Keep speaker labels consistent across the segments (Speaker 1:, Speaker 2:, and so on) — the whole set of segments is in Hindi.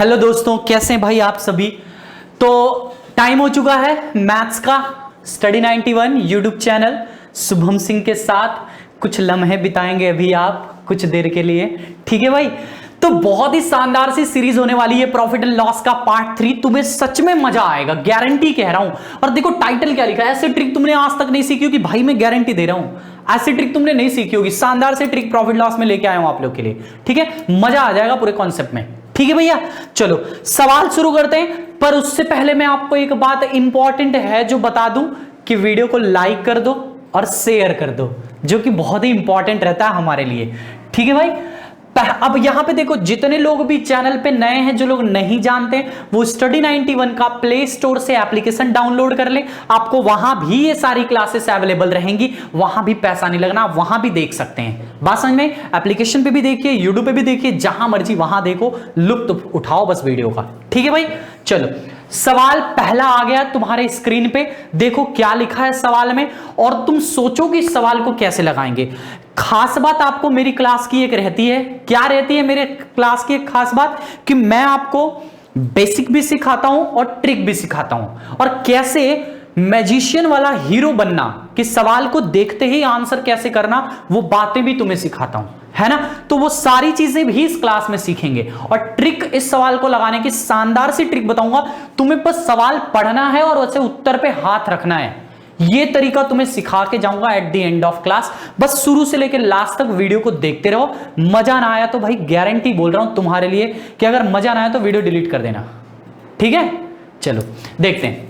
Speaker 1: हेलो दोस्तों, कैसे हैं भाई आप सभी। तो टाइम हो चुका है मैथ्स का study 91 YouTube channel Shubham Singh के साथ कुछ लम्हे बिताएंगे अभी आप कुछ देर के लिए। ठीक है भाई, तो बहुत ही शानदार सी सीरीज होने वाली है प्रॉफिट एंड लॉस का पार्ट 3। तुम्हें सच में मजा आएगा, गारंटी कह रहा हूं। और देखो टाइटल क्या लिखा है, ऐसे ट्रिक तुमने आज तक नहीं सीखी होगी भाई, मैं गारंटी दे रहा हूं। ऐसी ट्रिक तुमने नहीं सीखी होगी, शानदार से ट्रिक प्रॉफिट लॉस में लेके आया हूं आप लोग के लिए। ठीक है, मजा आ जाएगा पूरे कॉन्सेप्ट में। ठीक है भैया, चलो सवाल शुरू करते हैं। पर उससे पहले मैं आपको एक बात इंपॉर्टेंट है जो बता दूं कि वीडियो को लाइक कर दो और शेयर कर दो, जो कि बहुत ही इंपॉर्टेंट रहता है हमारे लिए। ठीक है भाई, अब यहां पे देखो, जितने लोग भी चैनल पे नए हैं, जो लोग नहीं जानते, वो स्टडी 91 का प्ले स्टोर से एप्लीकेशन डाउनलोड कर ले। आपको वहां भी ये सारी क्लासेस अवेलेबल रहेंगी, वहां भी पैसा नहीं लगना, आप वहां भी देख सकते हैं। बात समझ में? एप्लीकेशन पे भी देखिए, यूट्यूब पे भी देखिए, जहां मर्जी वहां देखो, लुत्फ उठाओ बस वीडियो का। ठीक है भाई, चलो सवाल पहला आ गया तुम्हारे स्क्रीन पे। देखो क्या लिखा है सवाल में और तुम सोचो कि इस सवाल को कैसे लगाएंगे। खास बात आपको मेरी क्लास की एक रहती है, क्या रहती है मेरे क्लास की एक खास बात, कि मैं आपको बेसिक भी सिखाता हूं और ट्रिक भी सिखाता हूं, और कैसे मैजिशियन वाला हीरो बनना, कि सवाल को देखते ही आंसर कैसे करना, वो बातें भी तुम्हें सिखाता हूं, है ना। तो वो सारी चीजें भी इस क्लास में सीखेंगे। और ट्रिक, इस सवाल को लगाने की शानदार सी ट्रिक बताऊंगा। तुम्हें बस सवाल पढ़ना है और वैसे उत्तर पे हाथ रखना है। ये तरीका तुम्हें सिखा के जाऊंगा at the end of class. बस शुरू से लेकर लास्ट तक वीडियो को देखते रहो। मजा ना आया तो भाई गारंटी बोल रहा हूं तुम्हारे लिए कि अगर मजा ना आया तो वीडियो डिलीट कर देना। ठीक है, चलो देखते हैं।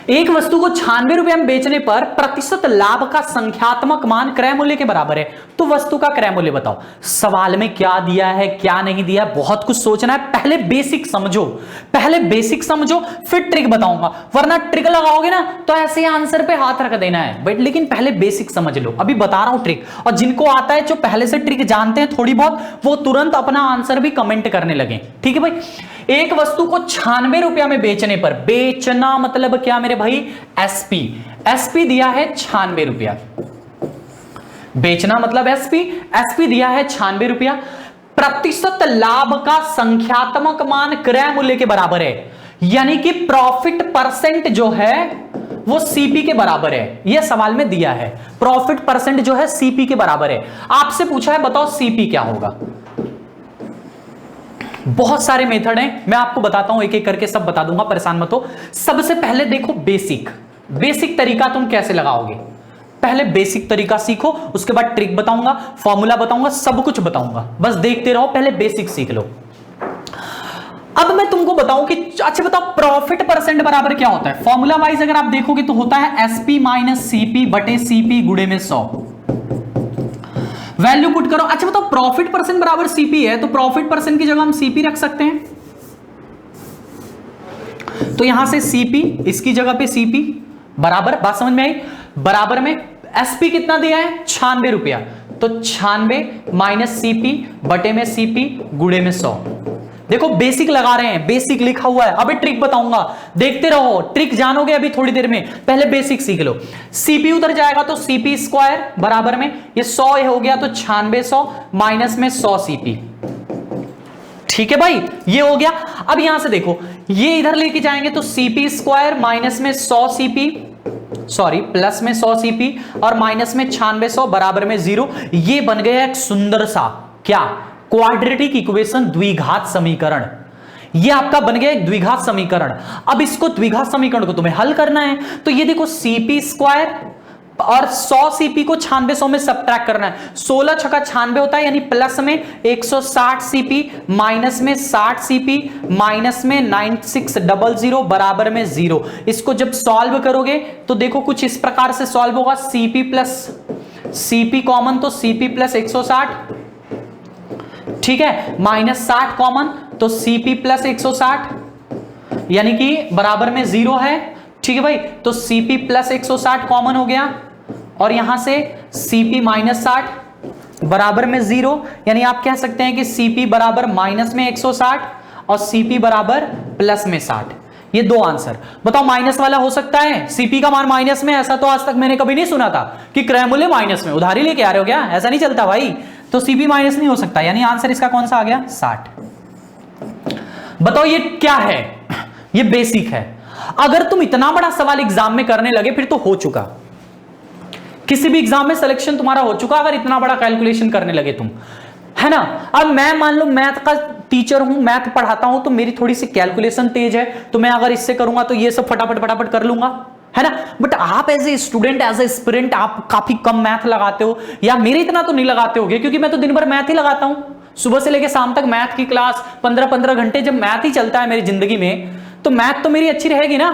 Speaker 1: एक वस्तु को 96 रुपए में बेचने पर प्रतिशत लाभ का संख्यात्मक मान क्रय मूल्य के बराबर है, तो वस्तु का क्रय मूल्य बताओ। सवाल में क्या दिया है क्या नहीं दिया है, बहुत कुछ सोचना है। पहले बेसिक समझो, पहले बेसिक समझो, फिर ट्रिक बताऊंगा, वरना ट्रिक लगाओगे ना तो ऐसे आंसर पे हाथ रख देना है। बट लेकिन पहले बेसिक समझ लो, अभी बता रहा हूं ट्रिक। और जिनको आता है, जो पहले से ट्रिक जानते हैं थोड़ी बहुत, वो तुरंत अपना आंसर भी कमेंट करने लगे। ठीक है भाई, एक वस्तु को 96 रुपया में बेचने पर, बेचना मतलब क्या मेरे भाई, एसपी। एसपी दिया है 96 रुपया, बेचना मतलब एसपी। एसपी दिया है 96 रुपया, प्रतिशत लाभ का संख्यात्मक मान क्रय मूल्य के बराबर है, यानी कि प्रॉफिट परसेंट जो है वो सीपी के बराबर है। यह सवाल में दिया है, प्रॉफिट परसेंट जो है सीपी के बराबर है। आपसे पूछा है बताओ सीपी क्या होगा। बहुत सारे मेथड हैं, मैं आपको बताता हूं, एक एक करके सब बता दूंगा, परेशान मत हो। सबसे पहले देखो बेसिक तरीका तुम कैसे लगाओगे। पहले बेसिक तरीका सीखो, उसके बाद ट्रिक बताऊंगा, फॉर्मूला बताऊंगा, सब कुछ बताऊंगा। बस देखते रहो, पहले बेसिक सीख लो। अब मैं तुमको बताऊं कि अच्छा बताओ प्रॉफिट परसेंट बराबर क्या होता है। फॉर्मूला वाइज अगर आप देखोगे तो होता है एसपी माइनस सीपी बटे सीपी गुणे में 100। वैल्यू पुट करो। अच्छा बताओ प्रॉफिट परसेंट बराबर सीपी है, तो प्रॉफिट परसेंट की जगह हम सीपी रख सकते हैं। तो यहां से सीपी, इसकी जगह पे सीपी बराबर, बात समझ में आई, बराबर में एसपी कितना दिया है 96 रुपया, तो 96 माइनस सीपी बटे में सीपी गुणे में 100। देखो बेसिक लगा रहे हैं, बेसिक लिखा हुआ है। अभी ट्रिक बताऊंगा, देखते रहो, ट्रिक जानोगे अभी थोड़ी देर में। पहले बेसिक सीख लो। सीपी उधर जाएगा तो सीपी स्क्वायर बराबर में ये 100 हो गया, तो 96 100 माइनस में 100 सीपी। ठीक है भाई, ये हो गया। अब यहां से देखो, ये इधर लेके जाएंगे तो सीपी स्क्वायर माइनस में 100 सीपी, सॉरी प्लस में 100 सीपी और माइनस में 96 100 बराबर में 0। ये बन गया एक सुंदर सा क्या, क्वाड्रेटिक इक्वेशन, द्विघात समीकरण। ये आपका बन गया एक द्विघात समीकरण। अब इसको द्विघात समीकरण को तुम्हें हल करना है, तो ये देखो सीपी स्क्वायर और 100 सीपी को 96 100 में सब्ट्रैक्ट करना है। 16 छक्का 96 होता है, यानी प्लस में 160 सीपी माइनस में 60 सीपी माइनस में 9600 बराबर में 0। इसको जब सॉल्व करोगे तो देखो कुछ इस प्रकार से सॉल्व होगा। सीपी प्लस सीपी कॉमन, तो सीपी प्लस 160, ठीक है, माइनस 60 कॉमन, तो सीपी प्लस 160, यानी कि बराबर में 0 है। ठीक है भाई, तो सीपी प्लस 160 कॉमन हो गया, और यहां से सीपी माइनस 60 बराबर में 0, यानी आप कह सकते हैं कि सीपी बराबर माइनस में 160 और सीपी बराबर प्लस में 60। ये दो आंसर। बताओ माइनस वाला हो सकता है, सीपी का मान माइनस में, ऐसा तो आज तक मैंने कभी नहीं सुना था कि क्रय मूल्य माइनस में। उधारी लेके आ रहे हो क्या, ऐसा नहीं चलता भाई। तो सीपी माइनस नहीं हो सकता, यानी आंसर इसका कौन सा आ गया 60। बताओ ये क्या है? ये बेसिक है। अगर तुम इतना बड़ा सवाल एग्जाम में करने लगे फिर तो हो चुका, किसी भी एग्जाम में सिलेक्शन तुम्हारा हो चुका अगर इतना बड़ा कैलकुलेशन करने लगे तुम, है ना। अब मैं मान लो मैथ का टीचर हूं, मैथ पढ़ाता हूं, तो मेरी थोड़ी सी कैलकुलेशन तेज है, तो मैं अगर इससे करूंगा तो ये सब फटाफट फटाफट कर लूंगा, है ना। बट आप as a student, as a aspirant, आप काफी कम मैथ लगाते हो, या मेरे इतना तो नहीं लगाते होगे, क्योंकि मैं तो दिन भर मैथ ही लगाता हूं, सुबह से लेकर शाम तक मैथ की क्लास, 15-15 घंटे जब मैथ ही चलता है मेरी जिंदगी में, तो मैथ तो मेरी अच्छी रहेगी ना।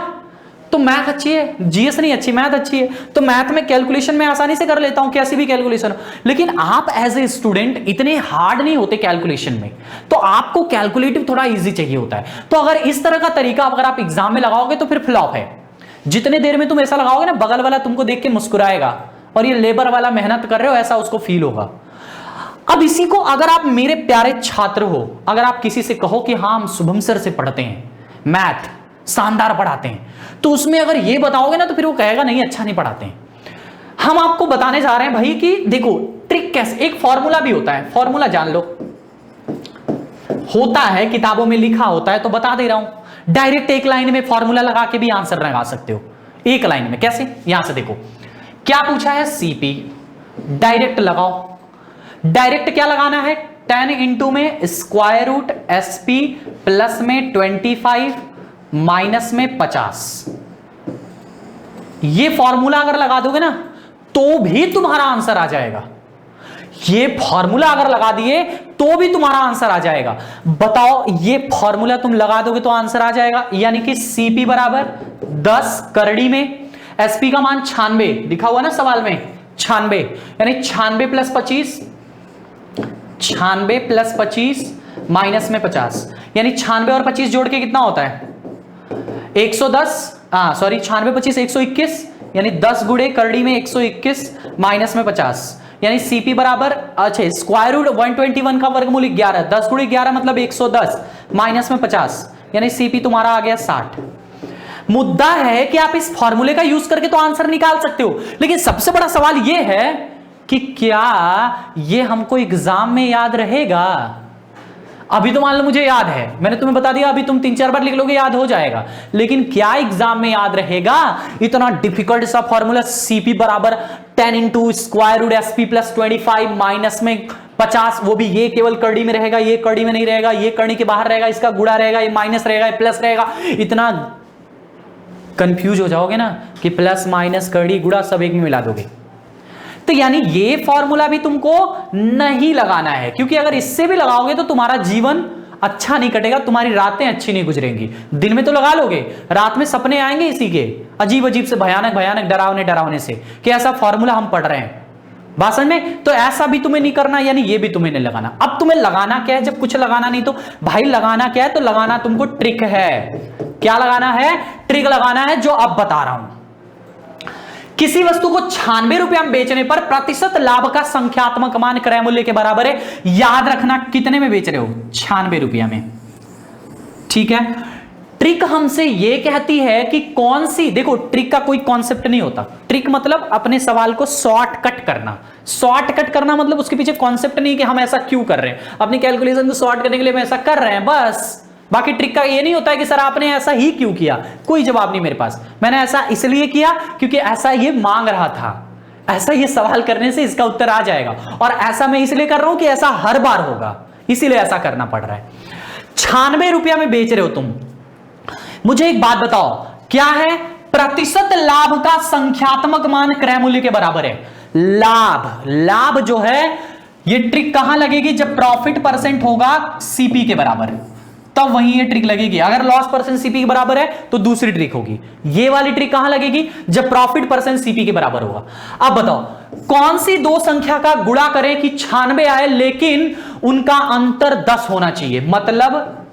Speaker 1: तो मैथ अच्छी है, जीएस नहीं अच्छी, मैथ अच्छी है, तो मैथ में कैलकुलेशन में आसानी से कर लेता हूं, कैसी भी कैलकुलेशन हो। लेकिन आप एज ए स्टूडेंट इतने हार्ड नहीं होते कैलकुलेशन में, तो आपको कैलकुलेटिव थोड़ा इजी चाहिए होता है। तो अगर इस तरह का तरीका अगर आप एग्जाम में लगाओगे तो फिर फ्लॉप है। जितने देर में तुम ऐसा लगाओगे ना, बगल वाला तुमको देख के मुस्कुराएगा और ये लेबर वाला मेहनत कर रहे हो ऐसा उसको फील होगा। अब इसी को अगर आप मेरे प्यारे छात्र हो, अगर आप किसी से कहो कि हाँ हम शुभम सर से पढ़ते हैं, मैथ शानदार पढ़ाते हैं, तो उसमें अगर ये बताओगे ना तो फिर वो कहेगा नहीं अच्छा नहीं पढ़ाते हैं। हम आपको बताने जा रहे हैं भाई कि देखो ट्रिक कैसे, एक फॉर्मूला भी होता है, फॉर्मूला जान लो, होता है किताबों में लिखा होता है, तो बता दे रहा हूं। डायरेक्ट एक लाइन में फॉर्मूला लगा के भी आंसर लगा सकते हो, एक लाइन में। कैसे? यहां से देखो क्या पूछा है, सीपी, डायरेक्ट लगाओ। डायरेक्ट क्या लगाना है, 10 इंटू में स्क्वायर रूट एसपी प्लस में 25 माइनस में 50। ये फॉर्मूला अगर लगा दोगे ना तो भी तुम्हारा आंसर आ जाएगा। ये फॉर्मूला अगर लगा दिए तो भी तुम्हारा आंसर आ जाएगा। बताओ ये फॉर्मूला तुम लगा दोगे तो आंसर आ जाएगा, यानी कि सीपी बराबर 10 करड़ी में, एसपी का मान 96 लिखा हुआ ना सवाल में, 96, यानी 96 प्लस 25, 96 प्लस 25 माइनस में 50, यानी 96 और 25 जोड़ के कितना होता है 110, सॉरी 96 25 121, यानी 10 गुणे करड़ी में 121 माइनस में 50, यानी सीपी बराबर, अच्छा स्क्वायर रूट 121 का वर्गमूल 11, 10 गुणे 11 मतलब 110 माइनस में 50, यानी सीपी तुम्हारा आ गया 60। मुद्दा है कि आप इस फॉर्मूले का यूज करके तो आंसर निकाल सकते हो, लेकिन सबसे बड़ा सवाल यह है कि क्या ये हमको एग्जाम में याद रहेगा। अभी तो मान लो मुझे याद है, मैंने तुम्हें बता दिया, अभी तुम 3-4 बार लिख लोगे याद हो जाएगा, लेकिन क्या एग्जाम में याद रहेगा इतना डिफिकल्ट सा फॉर्मूला, सीपी बराबर 10 into square root SP plus 25 minus में 50, वो भी ये केवल कड़ी में रहेगा, ये कड़ी में नहीं रहेगा, ये कड़ी के बाहर रहेगा, इसका गुणा रहेगा, ये माइनस रहेगा, ये प्लस रहेगा। इतना कंफ्यूज हो जाओगे ना कि प्लस माइनस कड़ी गुणा सब एक में मिला दोगे। तो यानी ये फॉर्मूला भी तुमको नहीं लगाना है, क्योंकि अगर इससे भी लगाओगे तो तुम्हारा जीवन अच्छा नहीं कटेगा, तुम्हारी रातें अच्छी नहीं गुजरेंगी। दिन में तो लगा लोगे, रात में सपने आएंगे इसी के, अजीब अजीब से, भयानक भयानक, डरावने डरावने से, कि ऐसा फॉर्मूला हम पढ़ रहे हैं भाषण में। तो ऐसा भी तुम्हें नहीं करना, यानी ये भी तुम्हें नहीं लगाना। अब तुम्हें लगाना क्या है, जब कुछ लगाना नहीं तो भाई लगाना क्या है, तो लगाना तुमको ट्रिक है। क्या लगाना है? ट्रिक लगाना है, जो अब बता रहा हूं। किसी वस्तु को 96 रुपया में बेचने पर प्रतिशत लाभ का संख्यात्मक मान क्रय मूल्य के बराबर है। याद रखना कितने में बेच रहे हो, 96 रुपया में, ठीक है। ट्रिक हमसे यह कहती है कि कौन सी, देखो ट्रिक का कोई कॉन्सेप्ट नहीं होता, ट्रिक मतलब अपने सवाल को शॉर्टकट करना। शॉर्टकट करना मतलब उसके पीछे कॉन्सेप्ट नहीं कि हम ऐसा क्यों कर रहे हैं, अपनी कैलकुलेशन को शॉर्ट करने के लिए हम ऐसा कर रहे हैं बस। बाकी ट्रिक का ये नहीं होता है कि सर आपने ऐसा ही क्यों किया, कोई जवाब नहीं मेरे पास। मैंने ऐसा इसलिए किया क्योंकि ऐसा ये मांग रहा था, ऐसा ये सवाल करने से इसका उत्तर आ जाएगा, और ऐसा मैं इसलिए कर रहा हूं कि ऐसा हर बार होगा, इसीलिए ऐसा करना पड़ रहा है। 96 रुपया में बेच रहे हो तुम, मुझे एक बात बताओ, क्या है प्रतिशत लाभ का संख्यात्मक मान क्रय मूल्य के बराबर है। लाभ, लाभ जो है ये ट्रिक कहां लगेगी, जब प्रॉफिट परसेंट होगा सीपी के बराबर, तब वहीं ये ट्रिक लगेगी। अगर लॉस परसेंट सीपी के बराबर है तो दूसरी ट्रिक होगी। ये वाली ट्रिक कहां लगेगी, जब प्रॉफिट परसेंट सीपी के बराबर होगा। अब बताओ कौन सी दो संख्या का गुणा करें कि 96 आए लेकिन उनका अंतर 10 होना चाहिए। मतलब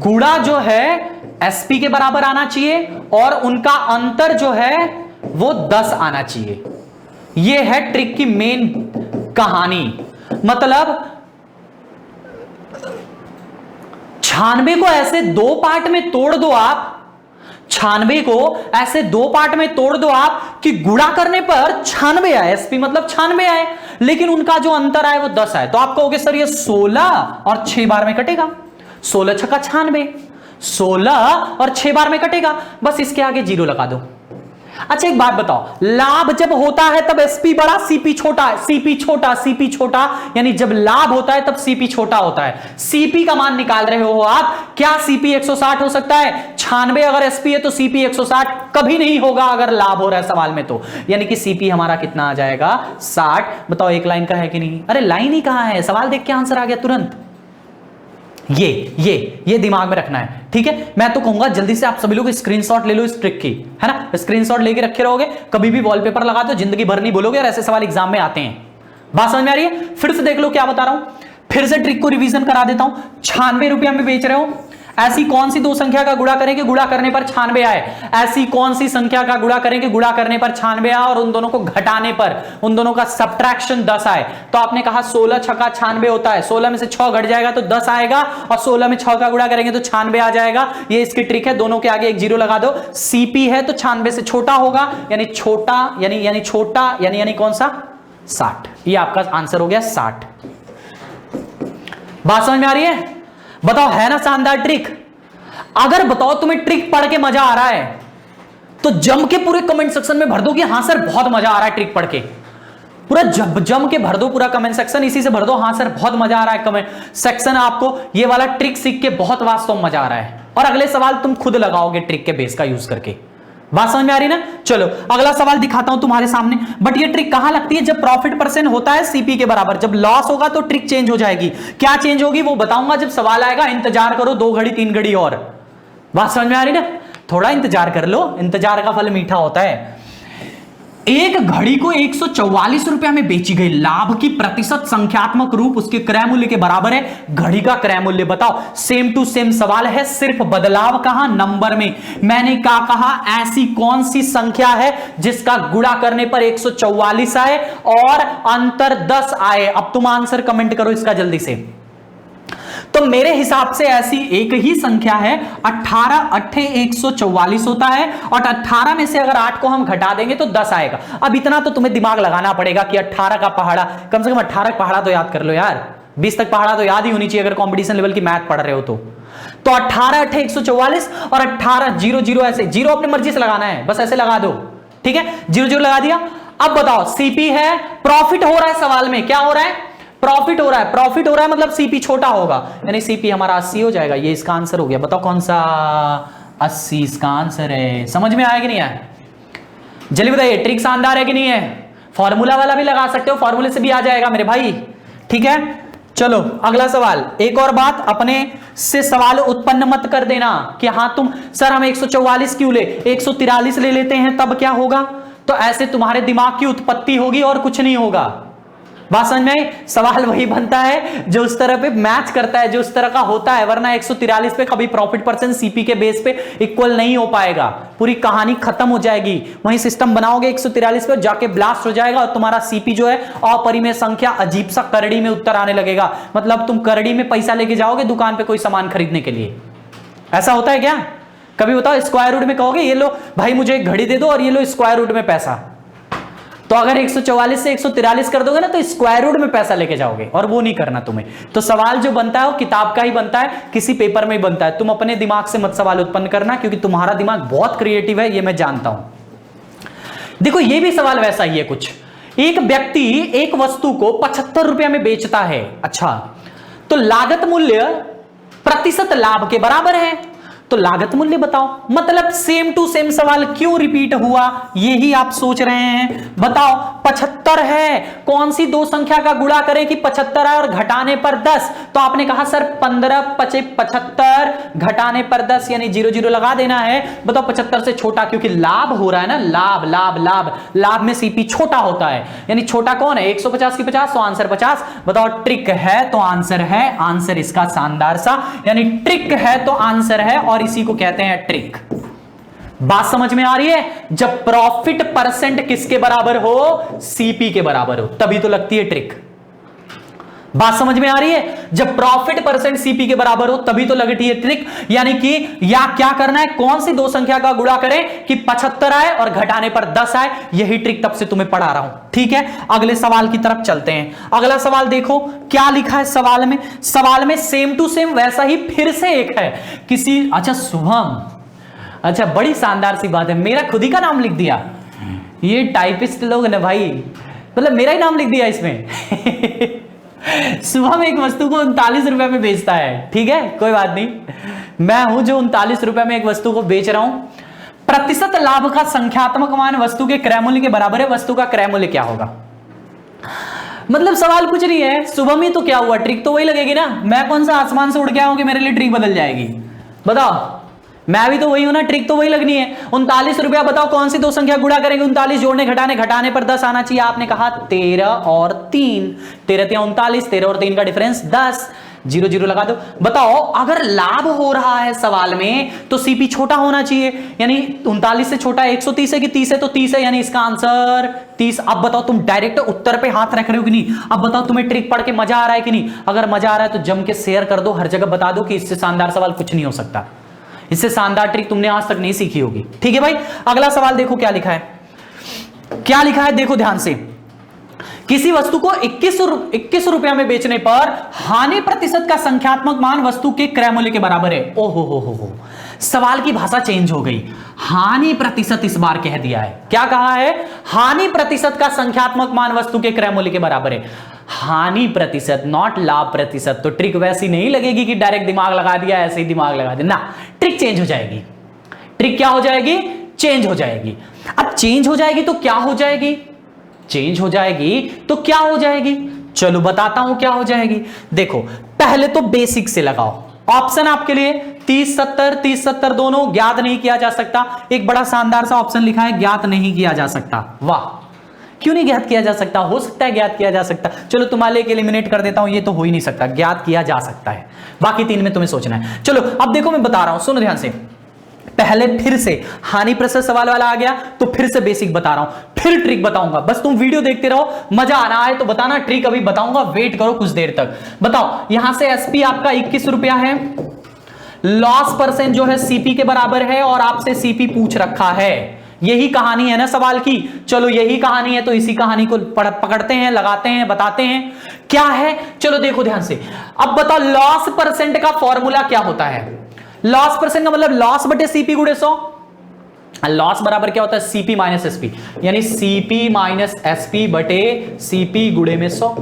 Speaker 1: गुणा जो है एसपी के बराबर आना चाहिए और उनका अंतर जो है वो 10 आना चाहिए। ये है ट्रिक की मेन कहानी। मतलब 96 को ऐसे दो पार्ट में तोड़ दो आप, 96 को ऐसे दो पार्ट में तोड़ दो आप कि गुणा करने पर 96 आए, एसपी मतलब 96 आए, लेकिन उनका जो अंतर आए वो 10 आए। तो आप कहोगे सर ये 16 और 6 बार में कटेगा, 16 छक्का 96, 16 और 6 बार में कटेगा, बस इसके आगे 0 लगा दो। अच्छा एक बात बताओ, लाभ जब होता है तब एसपी बड़ा सीपी छोटा, सीपी छोटा, सीपी छोटा, यानी जब लाभ होता है तब सीपी छोटा होता है। सीपी का मान निकाल रहे हो आप, क्या सीपी 160 हो सकता है? 96 अगर एसपी है तो सीपी 160 कभी नहीं होगा अगर लाभ हो रहा है सवाल में तो, यानी कि सीपी हमारा कितना आ जाएगा? 60। बताओ एक लाइन का है कि नहीं? अरे लाइन ही कहां है, सवाल देख के आंसर आ गया तुरंत। ये दिमाग में रखना है, ठीक है। मैं तो कहूंगा जल्दी से आप सभी लोग स्क्रीनशॉट ले लो इस ट्रिक की, है ना। स्क्रीनशॉट लेके रखे रहोगे, कभी भी वॉलपेपर लगा दो, जिंदगी भर नहीं बोलोगे, और ऐसे सवाल एग्जाम में आते हैं। बात समझ में आ रही है? फिर से देख लो क्या बता रहा हूं, फिर से ट्रिक को रिवीजन करा देता हूं। 96 रुपया में बेच रहे हो, ऐसी कौन सी दो संख्या का गुणा करें कि गुणा करने पर 96 आए? ऐसी कौन सी संख्या का गुणा करें कि गुणा करने पर 96 आए और उन दोनों को घटाने पर उन दोनों का सब्ट्रैक्शन 10 आए? तो आपने कहा 16 छक्का 96 होता है, 16 में से 6 घट जाएगा तो 10 आएगा, और 16 में 6 का गुणा करेंगे तो 96 आ जाएगा। ये इसकी ट्रिक है, दोनों के आगे एक 0 लगा दो। सीपी है तो 96 से छोटा होगा, यानी छोटा यानी छोटा यानी कौन सा? 60। ये आपका आंसर हो गया 60। बात समझ में आ रही है? बताओ, है ना शानदार ट्रिक? अगर बताओ तुम्हें ट्रिक पढ़ के मजा आ रहा है तो जम के पूरे कमेंट सेक्शन में भर दो कि हां सर बहुत मजा आ रहा है ट्रिक पढ़ के। पूरा जम के भर दो पूरा कमेंट सेक्शन, इसी से भर दो हां सर बहुत मजा आ रहा है कमेंट सेक्शन, आपको ये वाला ट्रिक सीख के बहुत वास्तव मजा आ रहा है। और अगले सवाल तुम खुद लगाओगे ट्रिक के बेस का यूज करके। बात समझ में आ रही ना? चलो अगला सवाल दिखाता हूं तुम्हारे सामने। बट ये ट्रिक कहां लगती है? जब प्रॉफिट परसेंट होता है सीपी के बराबर, जब लॉस होगा तो ट्रिक चेंज हो जाएगी। क्या चेंज होगी वो बताऊंगा जब सवाल आएगा, इंतजार करो 2 घड़ी 3 घड़ी और। बात समझ में आ रही ना? थोड़ा इंतजार कर लो, इंतजार का फल मीठा होता है। एक घड़ी को 144 रुपया में बेची गई, लाभ की प्रतिशत संख्यात्मक रूप उसके क्रय मूल्य के बराबर है। घड़ी का क्रय मूल्य बताओ। सेम टू सेम सवाल है, सिर्फ बदलाव कहां? नंबर में। मैंने क्या कहा? ऐसी कौन सी संख्या है जिसका गुणा करने पर 144 आए और अंतर 10 आए? अब तुम आंसर कमेंट करो इसका जल्दी से। तो मेरे हिसाब से ऐसी एक ही संख्या है, 18 अट्ठे 144 होता है, और 18 में से अगर 8 को हम घटा देंगे तो 10 आएगा। अब इतना तो तुम्हें दिमाग लगाना पड़ेगा कि 18 का पहाड़ा, कम से कम 18 का पहाड़ा तो याद कर लो यार, 20 तक पहाड़ा तो याद ही होनी चाहिए अगर कंपटीशन लेवल की मैथ पढ़ रहे हो तो। 18 अट्ठे 144 और 18 0 0, ऐसे 0 अपनी मर्जी से लगाना है, बस ऐसे लगा दो, ठीक है। 0 0 लगा दिया। अब बताओ, सीपी है, प्रॉफिट हो रहा है सवाल में, क्या हो रहा है? प्रॉफिट हो रहा है। प्रॉफिट हो रहा है मतलब सीपी छोटा होगा, यानी सीपी हमारा 80 हो जाएगा। ये इसका आंसर हो गया। बताओ कौन सा? 80 इसका आंसर है। समझ में आया कि नहीं आया? जल्दी बताइए, ट्रिक शानदार है कि नहीं है? फॉर्मूला वाला भी लगा सकते हो, फॉर्मूले से भी आ जाएगा मेरे भाई, ठीक है। चलो अगला सवाल। एक और बात, अपने से सवाल उत्पन्न मत कर देना कि हाँ तुम सर हम 144 क्यों ले, 143 ले लेते हैं तब क्या होगा। तो ऐसे तुम्हारे दिमाग की उत्पत्ति होगी और कुछ नहीं होगा। बात समझ में? सवाल वही बनता है जो उस तरह पे मैच करता है, जो उस तरह का होता है, वरना 143 पे कभी प्रॉफिट परसेंट सीपी के बेस पे इक्वल नहीं हो पाएगा। पूरी कहानी खत्म हो जाएगी। वही सिस्टम बनाओगे 143 पे, जाके ब्लास्ट हो जाएगा और तुम्हारा सीपी जो है अपरिमेय संख्या अजीब सा करड़ी में उत्तर आने लगेगा। मतलब तुम करड़ी में पैसा लेके जाओगे दुकान पे कोई सामान खरीदने के लिए। ऐसा होता है क्या? कभी बताओ, स्क्वायर रूट में कहोगे ये लो भाई मुझे एक घड़ी दे दो और ये लो स्क्वायर रूट में पैसा, तो अगर 144 से 143 कर दोगे ना तो स्क्वायर रूट में पैसा लेके जाओगे, और वो नहीं करना तुम्हें। तो सवाल जो बनता है वो किताब का ही बनता है, किसी पेपर में ही बनता है। तुम अपने दिमाग से मत सवाल उत्पन्न करना, क्योंकि तुम्हारा दिमाग बहुत क्रिएटिव है, ये मैं जानता हूं। देखो ये भी सवाल वैसा ही है कुछ। एक व्यक्ति एक वस्तु को 75 रुपया में बेचता है, अच्छा, तो लागत मूल्य प्रतिशत लाभ के बराबर है। तो लागत मूल्य बताओ। मतलब सेम टू सेम सवाल क्यों रिपीट हुआ, यही आप सोच रहे हैं। बताओ 75 है, कौन सी दो संख्या का गुणा करें कि 75 है और घटाने पर 10? तो आपने कहा सर 15 पचे 75 घटाने पर 10, यानी 0 0 लगा देना है। बताओ 75 से छोटा, क्योंकि लाभ हो रहा है ना, लाभ लाभ लाभ लाभ में सीपी छोटा होता है, यानी छोटा कौन है? 150 की 50, तो आंसर 50। बताओ ट्रिक है तो आंसर है, आंसर इसका शानदार सा, यानी ट्रिक है तो आंसर है, और इसी को कहते हैं ट्रिक। बात समझ में आ रही है? जब प्रॉफिट परसेंट किसके बराबर हो? सीपी के बराबर हो, तभी तो लगती है ट्रिक। बात समझ में आ रही है? जब प्रॉफिट परसेंट सीपी के बराबर हो तभी तो लगती है ट्रिक। यानी कि या क्या करना है, कौन सी दो संख्या का गुणा करें कि 75 आए और घटाने पर 10 आए। यही ट्रिक तब से तुम्हें पढ़ा रहा हूं, ठीक है। अगले सवाल की तरफ चलते हैं। अगला सवाल देखो क्या लिखा है सवाल में। सवाल में सेम टू सेम वैसा ही फिर से एक है किसी, अच्छा शुभम, अच्छा बड़ी शानदार सी बात है, मेरा खुद ही का नाम लिख दिया। ये टाइपिस्ट लोग ना भाई, मतलब मेरा ही नाम लिख दिया इसमें। सुबह में एक वस्तु को 39 रुपए में बेचता है, ठीक है, कोई बात नहीं, मैं हूं जो 39 रुपए में एक वस्तु को बेच रहा हूं। प्रतिशत लाभ का संख्यात्मक मान वस्तु के क्रय मूल्य के बराबर है, वस्तु का क्रय मूल्य क्या होगा। मतलब सवाल पूछ रही है सुबह में, तो क्या हुआ, ट्रिक तो वही लगेगी ना। मैं कौन सा आसमान से उड़ के आऊं कि मेरे लिए ट्रिक बदल जाएगी, बताओ। मैं भी तो वही हूं ना, ट्रिक तो वही लगनी है। 39 रुपया, बताओ कौन सी दो संख्या गुणा करेंगे 39, जोड़ने घटाने, घटाने पर 10 आना चाहिए। आपने कहा 13 और 3, 13 या 39, 13 और 3 का डिफरेंस 10, 0 0 लगा दो। बताओ अगर लाभ हो रहा है सवाल में तो सीपी छोटा होना चाहिए, यानी 39 से छोटा 130 है कि 30 है, तो 30 है, यानी इसका आंसर 30। अब बताओ तुम डायरेक्ट उत्तर पे हाथ रख रहे हो कि नहीं। अब बताओ तुम्हें ट्रिक पढ़ के मजा आ रहा है कि नहीं। अगर मजा आ रहा है तो जम के शेयर कर दो, हर जगह बता दो कि इससे शानदार सवाल कुछ नहीं हो सकता, इससे शानदार ट्रिक तुमने आज तक नहीं सीखी होगी, ठीक है भाई। अगला सवाल देखो क्या लिखा है, क्या लिखा है देखो ध्यान से। किसी वस्तु को 21 रुपया में बेचने पर हानि प्रतिशत का संख्यात्मक मान वस्तु के क्रय मूल्य के बराबर है। ओहो हो, सवाल की भाषा चेंज हो गई। हानि प्रतिशत इस बार कह दिया है, क्या कहा है, हानि प्रतिशत का संख्यात्मक मान वस्तु के क्रय मूल्य के बराबर है। हानि प्रतिशत, नॉट लाभ प्रतिशत। तो ट्रिक वैसी नहीं लगेगी कि डायरेक्ट दिमाग लगा दिया, ऐसे ही दिमाग लगा दिया ना, ट्रिक चेंज हो जाएगी। ट्रिक क्या हो जाएगी, चेंज हो जाएगी। अब चेंज हो जाएगी तो क्या हो जाएगी, चेंज हो जाएगी तो क्या हो जाएगी, चलो बताता हूं क्या हो जाएगी। देखो पहले तो बेसिक से लगाओ। ऑप्शन आपके लिए 30 70, 30 70 दोनों ज्ञात नहीं किया जा सकता। एक बड़ा शानदार सा ऑप्शन लिखा है, ज्ञात नहीं किया जा सकता। वाह, क्यों नहीं ज्ञात किया जा सकता, हो सकता है ज्ञात किया जा सकता। चलो तुम्हारे लिए एलिमिनेट कर देता हूं, ये तो हो ही नहीं सकता, ज्ञात किया जा सकता है। बाकी 3 में तुम्हें सोचना है। चलो अब देखो मैं बता रहा हूं, सुनो ध्यान से। पहले फिर से हानि प्रतिशत सवाल वाला आ गया तो फिर से बेसिक बता रहा हूं, फिर ट्रिक बताऊंगा। बस तुम वीडियो देखते रहो, मजा आना है तो बताना, ट्रिक अभी बताऊंगा, वेट करो कुछ देर तक। बताओ यहां से एसपी आपका 21 रुपया है, लॉस परसेंट जो है सीपी के बराबर है, और आपसे सीपी पूछ रखा है। यही कहानी है ना सवाल की। चलो यही कहानी है तो इसी कहानी को पकड़ते हैं, लगाते हैं, बताते हैं क्या है। चलो देखो ध्यान से। अब बताओ लॉस परसेंट का फॉर्मूला क्या होता है। लॉस परसेंट का मतलब लॉस बटे सीपी गुणे 100। लॉस बराबर क्या होता है, सीपी माइनस एसपी, यानी सीपी माइनस एसपी बटे सीपी गुणे में 100।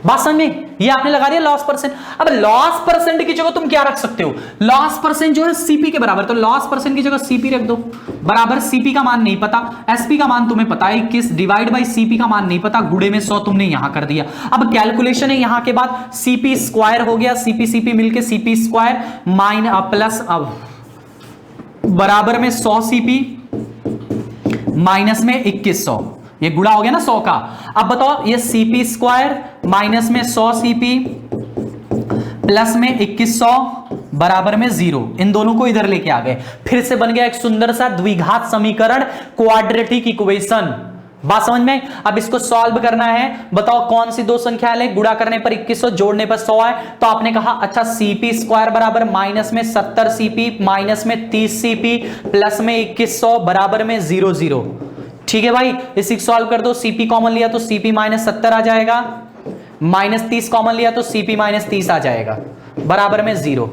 Speaker 1: बात समझ में, ये आपने लगा दिया लॉस परसेंट। अब लॉस परसेंट की जगह तुम क्या रख सकते हो, लॉस परसेंट जो है सीपी के बराबर, तो लॉस परसेंट की जगह सीपी रख दो, बराबर सीपी का मान नहीं पता, एसपी का मान तुम्हें पता है 21, डिवाइड बाई सीपी का मान नहीं पता, गुणे में 100 तुमने यहां कर दिया। अब कैलकुलेशन है यहां के बाद, सीपी स्क्वायर हो गया, सीपी सीपी मिलके सीपी स्क्वायर माइन प्लस, अब बराबर में 100 सीपी माइनस में 2100, ये गुणा हो गया ना 100 का। अब बताओ ये सीपी स्क्वायर माइनस में 100 सीपी प्लस में 2100 बराबर में 0, इन दोनों को इधर लेके आ गए, फिर से बन गया एक सुंदर सा द्विघात समीकरण, क्वाड्रेटिक इक्वेशन। बात समझ में। अब इसको सॉल्व करना है। बताओ कौन सी दो संख्या ले, गुणा करने पर 2100, जोड़ने पर 100 है, तो आपने कहा अच्छा सीपी स्क्वायर बराबर माइनस में 70 सीपी माइनस में 30 सीपी प्लस में 2100 बराबर में 0 0। ठीक है भाई, इसी सॉल्व कर दो। सीपी कॉमन लिया तो सीपी माइनस 70 आ जाएगा, माइनस 30 कॉमन लिया तो सीपी माइनस 30 आ जाएगा, बराबर में 0।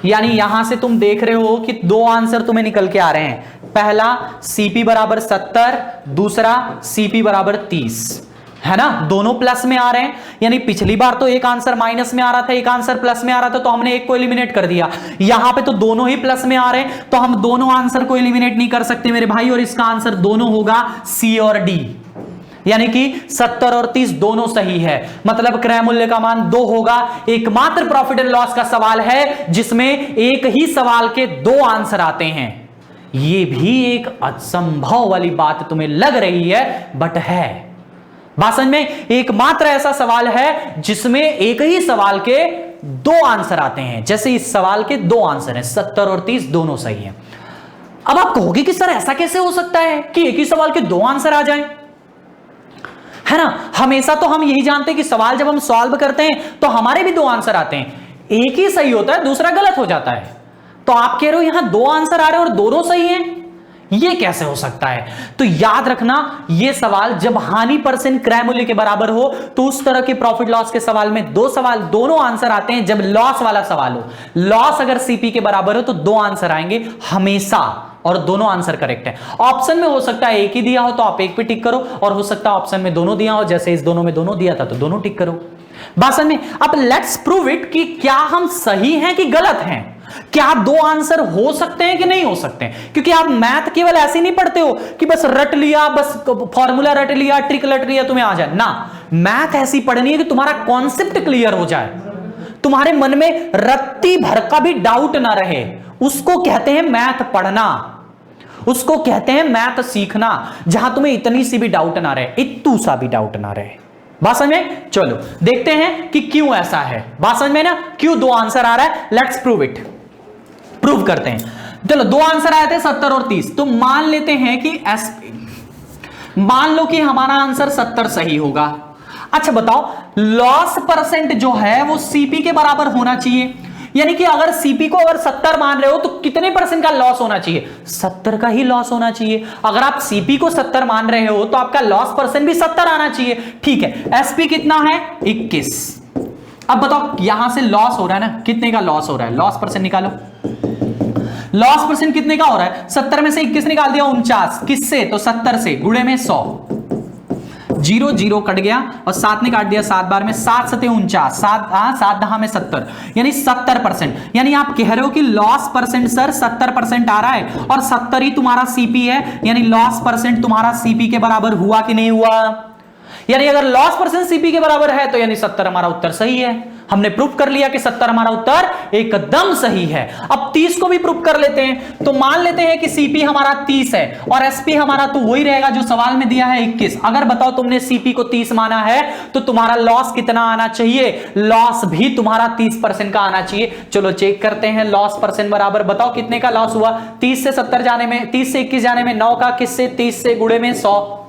Speaker 1: यानी यहां से तुम देख रहे हो कि दो आंसर तुम्हें निकल के आ रहे हैं। पहला सीपी बराबर 70, दूसरा सीपी बराबर 30, है ना, दोनों प्लस में आ रहे हैं। यानी पिछली बार तो एक आंसर माइनस में आ रहा था, एक आंसर प्लस में आ रहा था, तो हमने एक को एलिमिनेट कर दिया। यहां पे तो दोनों ही प्लस में आ रहे हैं, तो हम दोनों आंसर को एलिमिनेट नहीं कर सकते मेरे भाई, और इसका आंसर दोनों होगा सी और डी, यानी कि 70 और 30 दोनों सही है। मतलब क्रय मूल्य का मान 2 होगा। एकमात्र प्रॉफिट एंड लॉस का सवाल है जिसमें एक ही सवाल के 2 आंसर आते हैं। यह भी एक असंभव वाली बात तुम्हें लग रही है, बट है। बात समझ में, एकमात्र ऐसा सवाल है जिसमें एक ही सवाल के 2 आंसर आते हैं। जैसे इस सवाल के 2 आंसर हैं, 70 और 30 दोनों सही हैं। अब आप कहोगे कि सर ऐसा कैसे हो सकता है कि एक ही सवाल के 2 आंसर आ जाएं? है ना। हमेशा तो हम यही जानते हैं कि सवाल जब हम सॉल्व करते हैं तो हमारे भी दो आंसर आते हैं, एक ही सही होता है दूसरा गलत हो जाता है। तो आप कह रहे हो यहां दो आंसर आ रहे हैं और दोनों सही हैं, ये कैसे हो सकता है। तो याद रखना ये सवाल जब हानि परसेंट क्रय मूल्य के बराबर हो तो उस तरह के प्रॉफिट लॉस के सवाल में दो सवाल दोनों आंसर आते हैं। जब लॉस वाला सवाल हो, लॉस अगर सीपी के बराबर हो तो दो आंसर आएंगे हमेशा, और दोनों आंसर करेक्ट है। ऑप्शन में हो सकता है एक ही दिया हो तो आप एक पे टिक करो, और हो सकता है ऑप्शन में दोनों दिया हो, जैसे इस दोनों में दोनों दिया था तो दोनों टिक करो। बात समझ में। अब लेट्स प्रूव इट कि क्या हम सही हैं कि गलत हैं, क्या दो आंसर हो सकते हैं कि नहीं हो सकते हैं। क्योंकि आप मैथ केवल ऐसे नहीं पढ़ते हो कि बस रट लिया, बस फॉर्मूला रट लिया, ट्रिक रट लिया, तुम्हें आ जाए ना। मैथ ऐसी पढ़नी है कि तुम्हारा कॉन्सेप्ट क्लियर हो जाए, तुम्हारे मन में रत्ती भर का भी डाउट ना रहे। उसको कहते हैं मैथ पढ़ना, उसको कहते हैं मैथ सीखना, जहां तुम्हें इतनी सी भी डाउट ना रहे, इत्तू सा भी डाउट ना रहे। बात समझ में। चलो देखते हैं कि क्यों ऐसा है। बात समझ में ना, क्यों दो आंसर आ रहा है। लेट्स प्रूव इट, प्रूव करते हैं। चलो दो आंसर आए थे 70 और 30, तो मान लेते हैं कि मान लो कि हमारा आंसर 70 सही होगा। अच्छा बताओ, लॉस परसेंट जो है वो सीपी के बराबर होना चाहिए, यानी कि अगर सीपी को अगर 70 मान रहे हो तो कितने परसेंट का लॉस होना चाहिए, 70 का ही लॉस होना चाहिए। अगर आप सीपी को 70 मान रहे हो तो आपका लॉस परसेंट भी 70 आना चाहिए। ठीक है, एसपी कितना है 21। अब बताओ यहां से लॉस हो रहा है ना, कितने का लॉस हो रहा है, लॉस परसेंट निकालो। लॉस परसेंट कितने का हो रहा है, 70 में से 21 निकाल दिया 49, किससे, तो 70 से, गुणे में 100, 0 0 कट गया और 7 ने काट दिया 7 बार में, 7 7 49, 7 10 में 70, यानी 70%। यानी आप कह रहे हो कि लॉस परसेंट सर 70% आ रहा है और 70 ही तुम्हारा सीपी है, यानी लॉस परसेंट तुम्हारा सीपी के बराबर हुआ कि नहीं हुआ। यानी अगर लॉस परसेंट सीपी के बराबर है तो यानी 70 हमारा उत्तर सही है। हमने प्रूफ कर लिया कि 70 हमारा उत्तर एकदम सही है। अब 30 को भी प्रूफ कर लेते हैं। तो मान लेते हैं कि सीपी हमारा 30 है और एसपी हमारा तो वही रहेगा जो सवाल में दिया है 21। अगर बताओ तुमने सीपी को 30 माना है तो तुम्हारा लॉस कितना आना चाहिए, लॉस भी तुम्हारा 30% का आना चाहिए। चलो चेक करते हैं, लॉस परसेंट बराबर बताओ कितने का लॉस हुआ, 30 से 70 जाने में, 30 से 21 जाने में 9 का, किससे 30 से, गुणे में 100,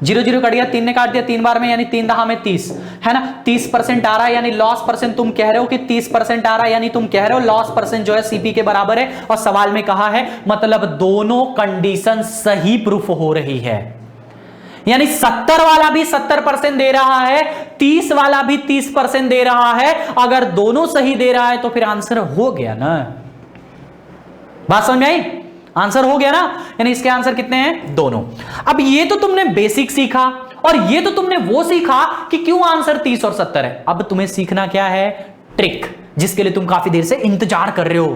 Speaker 1: 0 0 कट गया, 3 ने काट दिया 3 बार में, यानी 3 10 में 30 है ना। 30% आ रहा है, यानी लॉस परसेंट तुम कह रहे हो कि 30% आ रहा है, यानी तुम कह रहे हो लॉस परसेंट जो है सीपी के बराबर है, और सवाल में कहा है, मतलब दोनों कंडीशन सही प्रूफ हो रही है। यानी 70 वाला भी 70% दे रहा है, 30 वाला भी 30% दे रहा है। अगर दोनों सही दे रहा है तो फिर आंसर हो गया ना। बात समझ में आई, आंसर हो गया ना। यानी इसके आंसर कितने हैं, दोनों। अब ये तो तुमने बेसिक सीखा और ये तो तुमने वो सीखा कि क्यों आंसर 30 और 70 है। अब तुम्हें सीखना क्या है, ट्रिक, जिसके लिए तुम काफी देर से इंतजार कर रहे हो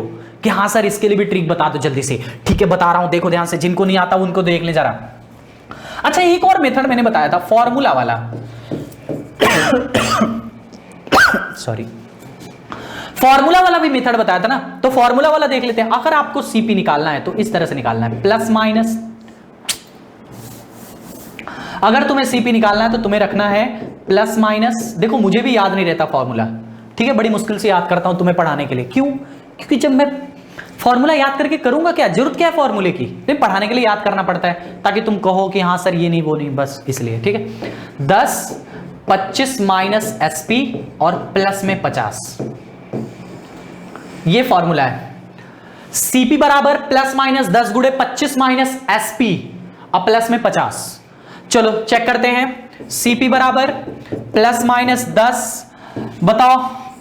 Speaker 1: कि हाँ सर इसके लिए भी ट्रिक बता दो जल्दी से। ठीक है बता रहा हूं, देखो ध्यान से, जिनको नहीं आता उनको देख ले जरा। अच्छा एक और मेथड मैंने बताया था, फॉर्मूला वाला सॉरी, फॉर्मूला वाला भी मेथड बताया था ना। तो फॉर्मूला वाला देख लेते हैं। अगर आपको सीपी निकालना है तो इस तरह से निकालना है, प्लस माइनस। अगर तुम्हें सीपी निकालना है तो तुम्हें रखना है प्लस माइनस। देखो मुझे भी याद नहीं रहता फॉर्मूला, ठीक है, बड़ी मुश्किल से याद करता हूं तुम्हें पढ़ाने के लिए। क्यों, क्योंकि जब मैं फॉर्मूला याद करके करूंगा क्या, जरूरत क्या है फॉर्मूले की, नहीं पढ़ाने के लिए याद करना पड़ता है ताकि तुम कहो कि हाँ सर ये नहीं वो नहीं, बस इसलिए। ठीक है, 10 25 माइनस एसपी और प्लस में 50, ये फॉर्मूला है। सीपी बराबर प्लस माइनस 10 गुणे 25 माइनस एसपी और प्लस में 50। चलो चेक करते हैं, सीपी बराबर प्लस माइनस 10, बताओ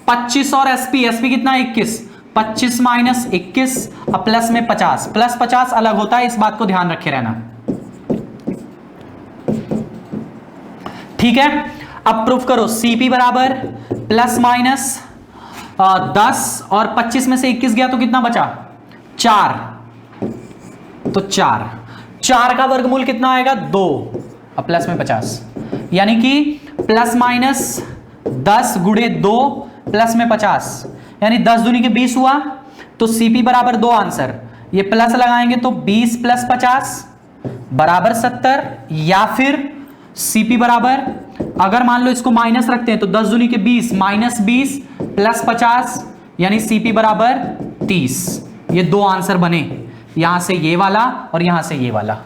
Speaker 1: 25 और एसपी, एसपी कितना 21, 25 माइनस 21 और प्लस में 50, प्लस 50 अलग होता है, इस बात को ध्यान रखे रहना। ठीक है, अब प्रूफ करो, सीपी बराबर प्लस माइनस 10 और 25 में से 21 गया तो कितना बचा, 4, तो 4 का वर्गमूल कितना आएगा, 2 और प्लस में 50, यानी कि प्लस माइनस 10 गुणे 2 प्लस में 50, यानी 10 दूनी के 20 हुआ। तो सीपी बराबर 2 आंसर, ये प्लस लगाएंगे तो 20 प्लस 50 बराबर 70, या फिर सीपी बराबर, अगर मान लो इसको माइनस रखते हैं तो 10 दूनी के 20 माइनस 20 प्लस 50, यानी सीपी बराबर 30। ये 2 आंसर बने, यहां से ये वाला और यहां से ये वाला।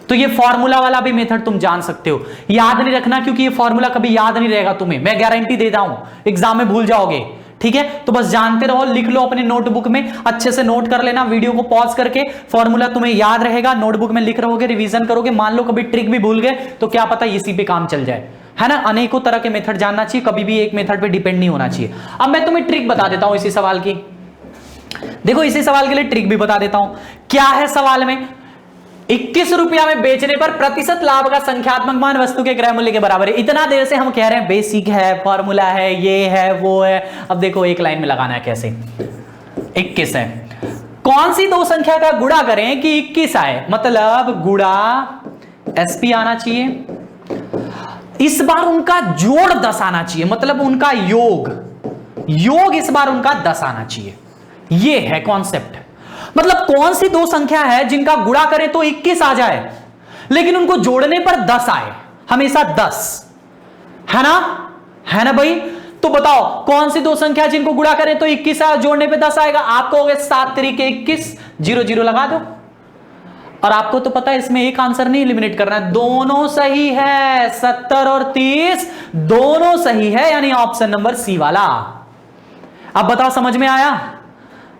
Speaker 1: तो ये फॉर्मूला वाला भी मेथड तुम जान सकते हो। याद नहीं रखना क्योंकि ये फॉर्मूला कभी याद नहीं रहेगा तुम्हें, मैं गारंटी देता हूं एग्जाम में भूल जाओगे। ठीक है, तो बस जानते रहो, लिख लो अपने नोटबुक में, अच्छे से नोट कर लेना, वीडियो को पॉज करके फॉर्मूला तुम्हें याद रहेगा, नोटबुक में लिख रहोगे, रिवीजन करोगे। मान लो कभी ट्रिक भी भूल गए तो क्या पता इसी पे काम चल जाए, है ना। अनेकों तरह के मेथड जानना चाहिए, कभी भी एक मेथड पे डिपेंड नहीं होना चाहिए। अब मैं तुम्हें ट्रिक बता देता हूं इसी सवाल की। देखो इसी सवाल के लिए ट्रिक भी बता देता हूं। क्या है सवाल में, 21 रुपया में बेचने पर प्रतिशत लाभ का संख्यात्मक मान वस्तु के क्रय मूल्य के बराबर है। इतना देर से हम कह रहे हैं बेसिक है, फॉर्मूला है, ये है, वो है। अब देखो एक लाइन में लगाना है कैसे। 21 है, कौन सी दो संख्या का गुणा करें कि 21 आए, मतलब गुणा एसपी आना चाहिए, इस बार उनका जोड़ 10 आना चाहिए, मतलब उनका योग इस बार उनका 10 आना चाहिए। ये है कॉन्सेप्ट। मतलब कौन सी दो संख्या है जिनका गुणा करें तो 21 आ जाए, लेकिन उनको जोड़ने पर 10 आए, हमेशा 10, है ना भाई। तो बताओ कौन सी दो संख्या जिनको गुणा करें तो 21 आए, जोड़ने पे 10 आएगा। आप कहोगे 7 तरीके 21, 0 0 लगा दो। और आपको तो पता है इसमें एक आंसर नहीं एलिमिनेट करना है, दोनों सही है, 70 और 30 दोनों सही है, यानी ऑप्शन नंबर सी वाला। अब बताओ समझ में आया।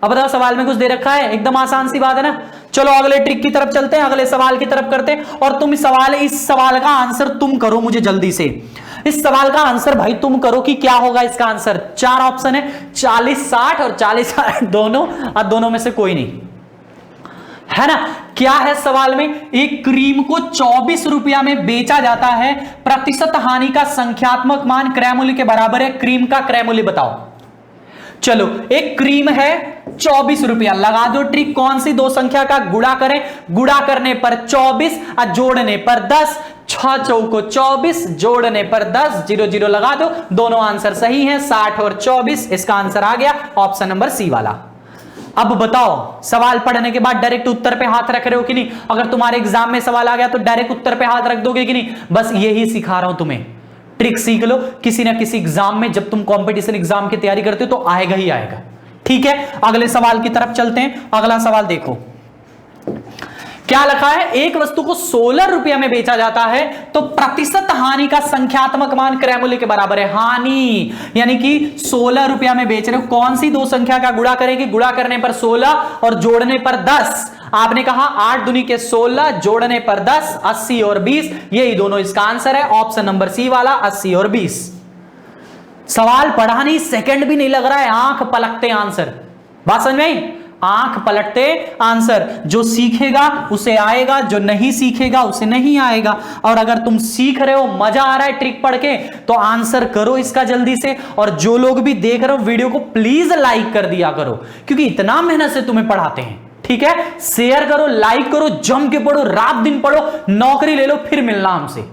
Speaker 1: अब बताओ सवाल में कुछ दे रखा है, एकदम आसान सी बात है ना। चलो अगले ट्रिक की तरफ चलते हैं, अगले सवाल की तरफ करते हैं। और तुम इस सवाल का आंसर तुम करो मुझे जल्दी से। इस सवाल का आंसर भाई तुम करो कि क्या होगा इसका आंसर। 4 ऑप्शन है, 40 60 और 40 60 दोनों, और दोनों में से कोई नहीं, है ना। क्या है सवाल में, एक क्रीम को 24 रुपया में बेचा जाता है, प्रतिशत हानि का संख्यात्मक मान क्रय मूल्य के बराबर है, क्रीम का क्रय मूल्य बताओ। चलो एक क्रीम है 24 रुपया, लगा दो ट्रिक, कौन सी दो संख्या का गुणा करें, गुणा करने पर 24 और जोड़ने पर 10, 6 चौको 24, जोड़ने पर 10, 0 0 लगा दो। दोनों आंसर सही हैं, 60 और 24, इसका आंसर आ गया ऑप्शन नंबर सी वाला। अब बताओ सवाल पढ़ने के बाद डायरेक्ट उत्तर पे हाथ रख रहे हो कि नहीं। अगर तुम्हारे एग्जाम में सवाल आ गया तो डायरेक्ट उत्तर पे हाथ रख दोगे कि नहीं। बस यही सिखा रहा हूं तुम्हें, ट्रिक सीख लो, किसी ना किसी एग्जाम में जब तुम कंपटीशन एग्जाम की तैयारी करते हो तो आएगा ही आएगा। ठीक है, अगले सवाल की तरफ चलते हैं। अगला सवाल देखो क्या लिखा है, एक वस्तु को 16 रुपया में बेचा जाता है तो प्रतिशत हानि का संख्यात्मक मान क्रय मूल्य के बराबर है। हानि यानी कि 16 रुपया में बेच रहे हो, कौन सी दो संख्या का गुणा करेंगे, गुणा करने पर 16 और जोड़ने पर 10। आपने कहा 8 दूनी के 16, जोड़ने पर 10, 80 और 20, यही दोनों इसका आंसर है ऑप्शन नंबर सी वाला, 80 और 20। सवाल पढ़ा नहीं, सेकंड भी नहीं लग रहा है, आंख पलटते आंसर। बात समझ में आई, आंख पलटते आंसर। जो सीखेगा उसे आएगा, जो नहीं सीखेगा उसे नहीं आएगा। और अगर तुम सीख रहे हो, मजा आ रहा है ट्रिक पढ़ के, तो आंसर करो इसका जल्दी से। और जो लोग भी देख रहे हो वीडियो को प्लीज लाइक कर दिया करो, क्योंकि इतना मेहनत से तुम्हें पढ़ाते हैं। ठीक है, शेयर करो, लाइक करो, जम के पढ़ो, रात दिन पढ़ो, नौकरी ले लो, फिर मिलना हमसे,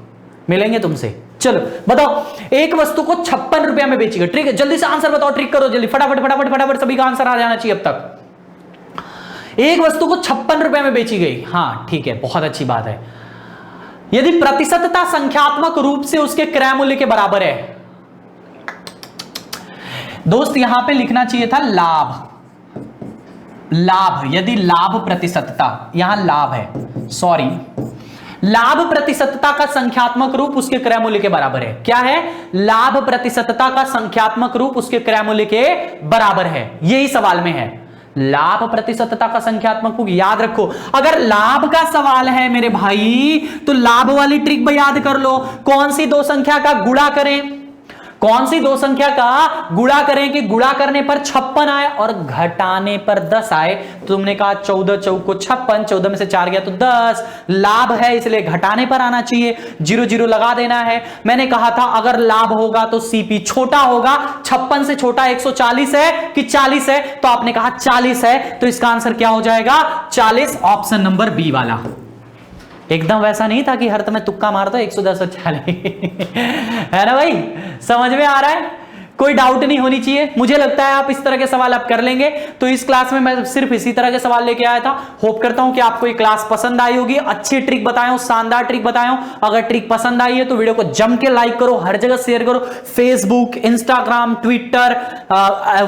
Speaker 1: मिलेंगे तुमसे। चलो बताओ, एक वस्तु को 56 रुपया में बेची गई। ट्रिक जल्दी से आंसर बताओ, ट्रिक करो जल्दी, फटाफट फटाफट फटाफट, सभी का आंसर आ जाना चाहिए अब तक। एक वस्तु को 56 रुपए में बेची गई, हाँ ठीक है, बहुत अच्छी बात है। यदि प्रतिशतता संख्यात्मक रूप से उसके क्रय मूल्य के बराबर है, दोस्त यहां पे लिखना चाहिए था लाभ। यदि लाभ प्रतिशतता, यहां लाभ है, सॉरी, लाभ प्रतिशतता का संख्यात्मक रूप उसके क्रय मूल्य के बराबर है। क्या है, लाभ प्रतिशतता का संख्यात्मक रूप उसके क्रय मूल्य के बराबर है, यही सवाल में है। लाभ प्रतिशतता का संख्यात्मक रूप याद रखो। अगर लाभ का सवाल है मेरे भाई तो लाभ वाली ट्रिक भी याद कर लो। कौन सी दो संख्या का गुणा करें, कौन सी दो संख्या का गुणा करें कि गुणा करने पर 56 आए और घटाने पर 10 आए। तो तुमने कहा 14 चौको 56, 14 में से 4 गया तो 10, लाभ है इसलिए घटाने पर आना चाहिए, 0 0 लगा देना है। मैंने कहा था अगर लाभ होगा तो सीपी छोटा होगा, 56 से छोटा 140 है कि 40 है, तो आपने कहा 40 है, तो इसका आंसर क्या हो जाएगा, 40, ऑप्शन नंबर बी वाला। एकदम वैसा नहीं था कि हर तुम्हें तुक्का मार दो 110 और 40 है ना भाई, समझ में आ रहा है। कोई डाउट नहीं होनी चाहिए। मुझे लगता है आप इस तरह के सवाल आप कर लेंगे। तो इस क्लास में मैं सिर्फ इसी तरह के सवाल लेके आया था। होप करता हूं कि आपको ये क्लास पसंद आई होगी, अच्छी ट्रिक बताया हूं, शानदार ट्रिक बताया हूं। अगर ट्रिक पसंद आई है तो वीडियो को जम के लाइक करो, हर जगह शेयर करो, Facebook, Instagram, Twitter,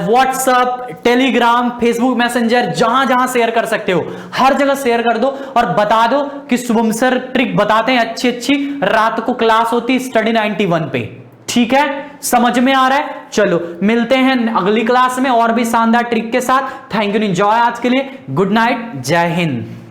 Speaker 1: WhatsApp, Telegram, Facebook messenger, जहां जहां शेयर कर सकते हो हर जगह शेयर कर दो और बता दो कि शुभम सर ट्रिक बताते हैं अच्छी अच्छी, रात को क्लास होती स्टडी 91 पे। ठीक है, समझ में आ रहा है? चलो मिलते हैं अगली क्लास में और भी शानदार ट्रिक के साथ। थैंक यू, एंजॉय आज के लिए, गुड नाइट, जय हिंद।